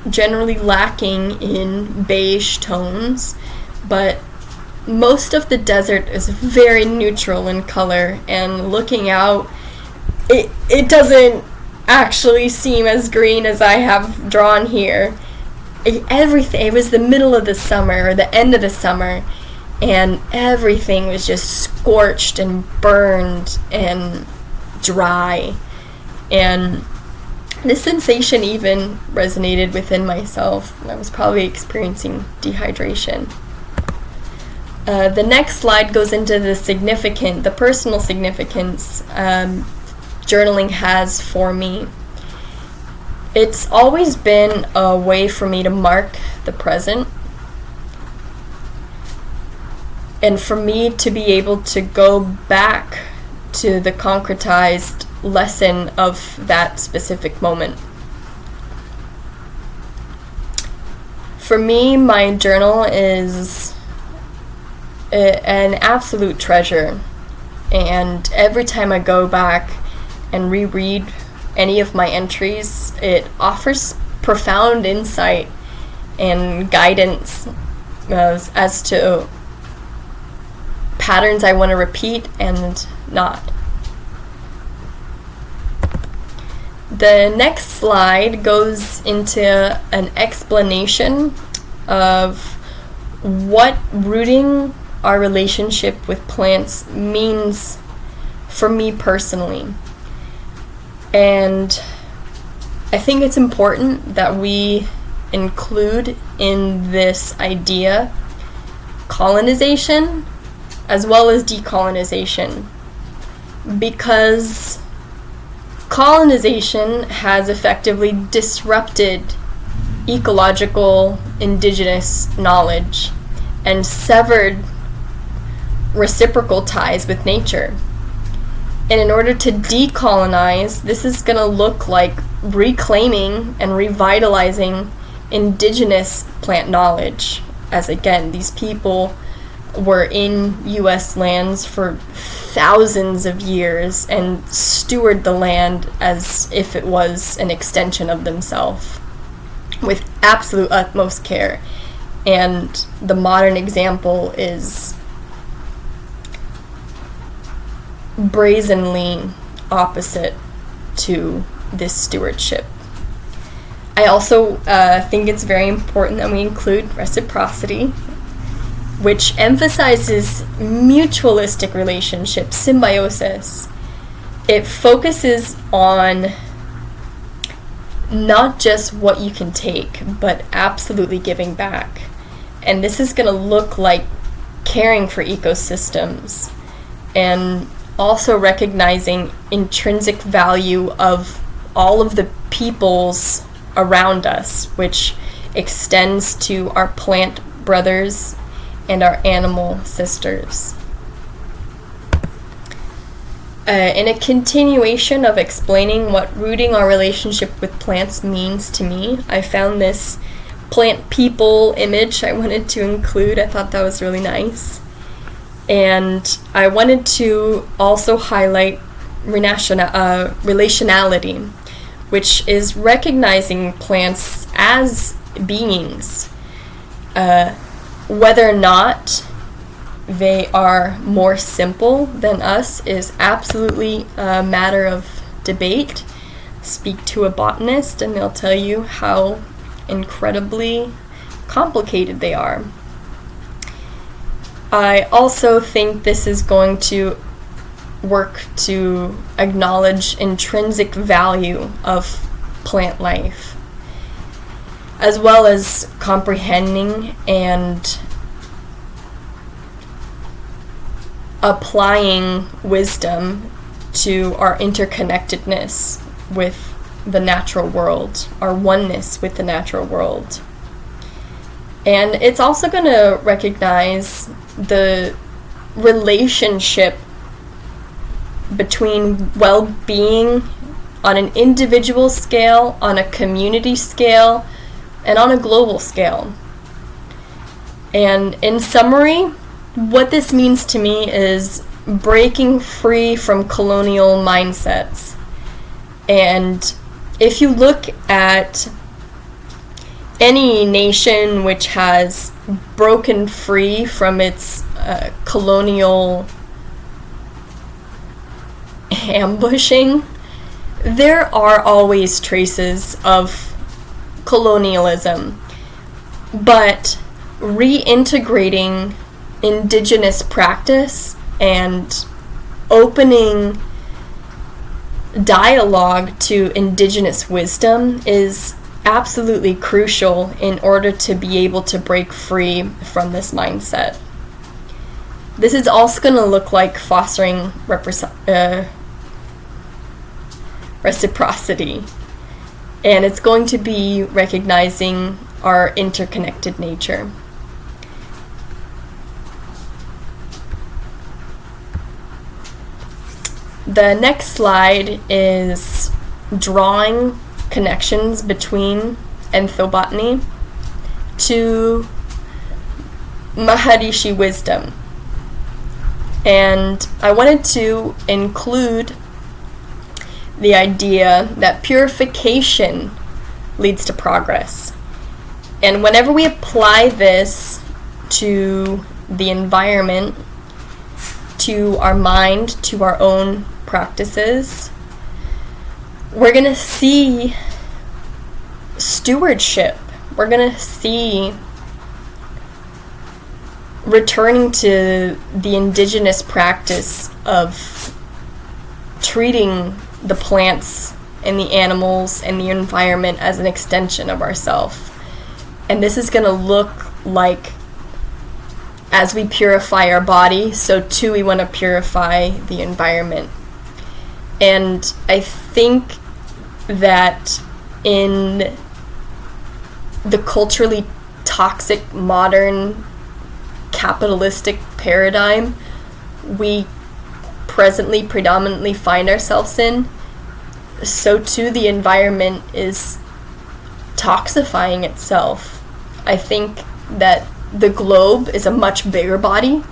generally lacking in beige tones, but most of the desert is very neutral in color, and looking out, it doesn't actually seem as green as I have drawn here. Everything, it was the middle of the summer, or the end of the summer, and everything was just scorched and burned and dry, and this sensation even resonated within myself. I was probably experiencing dehydration. The next slide goes into the personal significance journaling has for me. It's always been a way for me to mark the present, and for me to be able to go back to the concretized lesson of that specific moment. For me, my journal is an absolute treasure, and every time I go back and reread any of my entries, it offers profound insight and guidance as to patterns I want to repeat and not. The next slide goes into an explanation of what rooting our relationship with plants means for me personally. And I think it's important that we include in this idea colonization as well as decolonization, because colonization has effectively disrupted ecological indigenous knowledge and severed reciprocal ties with nature. And in order to decolonize, this is going to look like reclaiming and revitalizing indigenous plant knowledge, as again, these people were in U.S. lands for thousands of years and steward the land as if it was an extension of themselves with absolute utmost care. And the modern example is brazenly opposite to this stewardship. I also think it's very important that we include reciprocity, which emphasizes mutualistic relationships, symbiosis. It focuses on not just what you can take, but absolutely giving back. And this is going to look like caring for ecosystems and also recognizing intrinsic value of all of the peoples around us, which extends to our plant brothers and our animal sisters. In a continuation of explaining what rooting our relationship with plants means to me, I found this plant people image I wanted to include. I thought that was really nice. And I wanted to also highlight relationality, which is recognizing plants as beings, whether or not they are more simple than us is absolutely a matter of debate. Speak to a botanist and they'll tell you how incredibly complicated they are. I also think this is going to work to acknowledge intrinsic value of plant life, as well as comprehending and applying wisdom to our interconnectedness with the natural world, our oneness with the natural world. And it's also going to recognize the relationship between well-being on an individual scale, on a community scale, and on a global scale. And in summary, what this means to me is breaking free from colonial mindsets. And if you look at any nation which has broken free from its colonial ambushing, there are always traces of colonialism. But reintegrating indigenous practice and opening dialogue to indigenous wisdom is absolutely crucial in order to be able to break free from this mindset. This is also going to look like fostering reciprocity, and it's going to be recognizing our interconnected nature. The next slide is drawing connections between Ethnobotany to Maharishi wisdom. And I wanted to include the idea that purification leads to progress. And whenever we apply this to the environment, to our mind, to our own practices, we're going to see stewardship. We're going to see returning to the indigenous practice of treating the plants and the animals and the environment as an extension of ourselves. And this is going to look like, as we purify our body, so too we want to purify the environment. And I think that in the culturally toxic modern capitalistic paradigm we presently predominantly find ourselves in, so too the environment is toxifying itself. I think that the globe is a much bigger body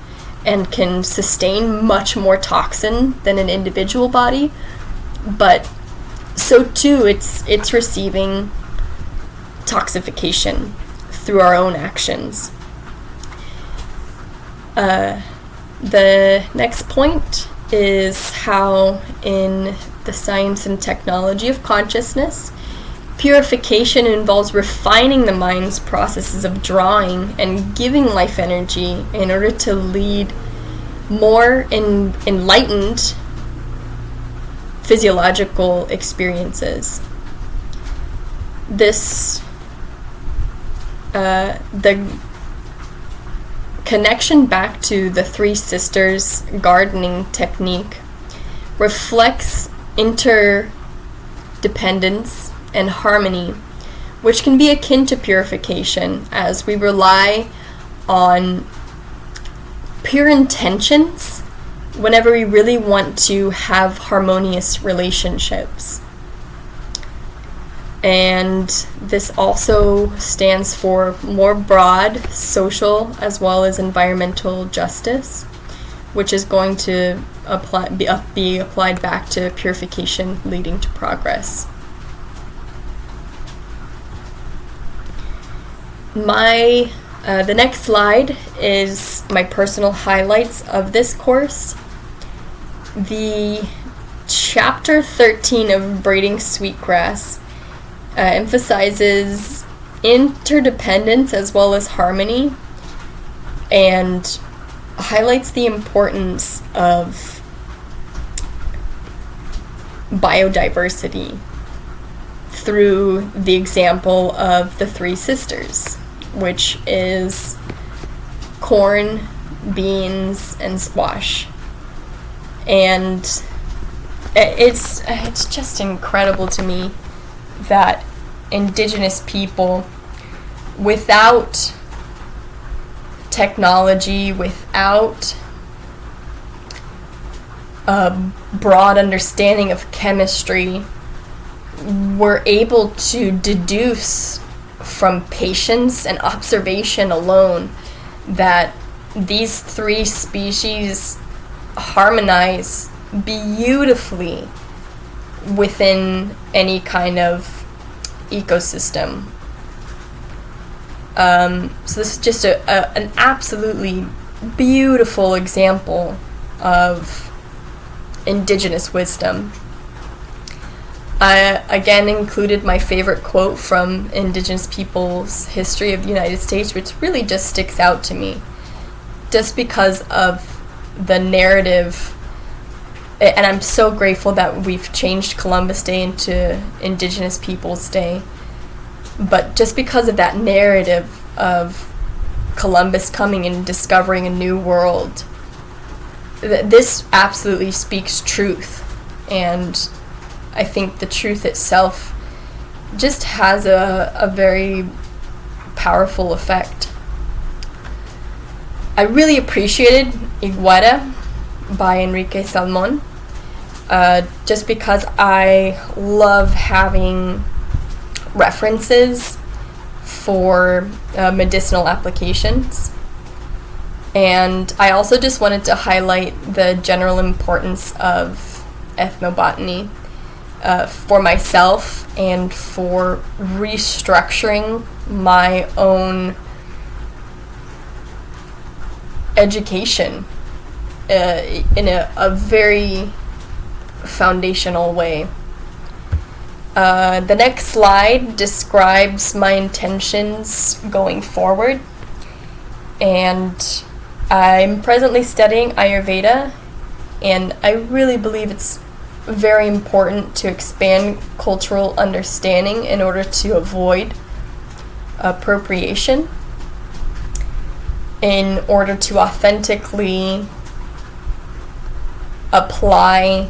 and can sustain much more toxin than an individual body, but so too it's receiving toxification through our own actions. The next point is how in the science and technology of consciousness, purification involves refining the mind's processes of drawing and giving life energy in order to lead more enlightened physiological experiences. The connection back to the Three Sisters gardening technique reflects interdependence and harmony, which can be akin to purification, as we rely on pure intentions whenever we really want to have harmonious relationships. And this also stands for more broad social as well as environmental justice, which is going to be applied back to purification leading to progress. My The next slide is my personal highlights of this course. The chapter 13 of Braiding Sweetgrass emphasizes interdependence as well as harmony, and highlights the importance of biodiversity through the example of the three sisters, which is corn, beans, and squash. And it's just incredible to me that indigenous people, without technology, without a broad understanding of chemistry, were able to deduce from patience and observation alone that these three species harmonize beautifully within any kind of ecosystem. So this is just an absolutely beautiful example of indigenous wisdom. I again included my favorite quote from Indigenous Peoples' History of the United States, which really just sticks out to me, just because of the narrative. And I'm so grateful that we've changed Columbus Day into Indigenous Peoples Day. But just because of that narrative of Columbus coming and discovering a new world, this absolutely speaks truth. And I think the truth itself just has a very powerful effect. I really appreciated Iguara by Enrique Salmon, just because I love having references for medicinal applications. And I also just wanted to highlight the general importance of ethnobotany for myself and for restructuring my own education in a very foundational way. The next slide describes my intentions going forward, and I'm presently studying Ayurveda, and I really believe it's very important to expand cultural understanding in order to avoid appropriation, in order to authentically apply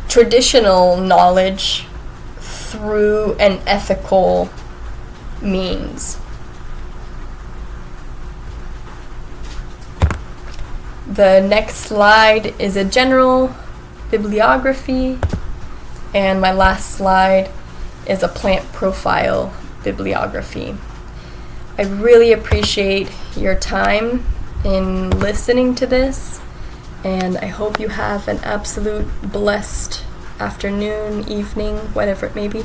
traditional knowledge through an ethical means. The next slide is a general bibliography, and my last slide is a plant profile bibliography. I really appreciate your time in listening to this, and I hope you have an absolute blessed afternoon, evening, whatever it may be.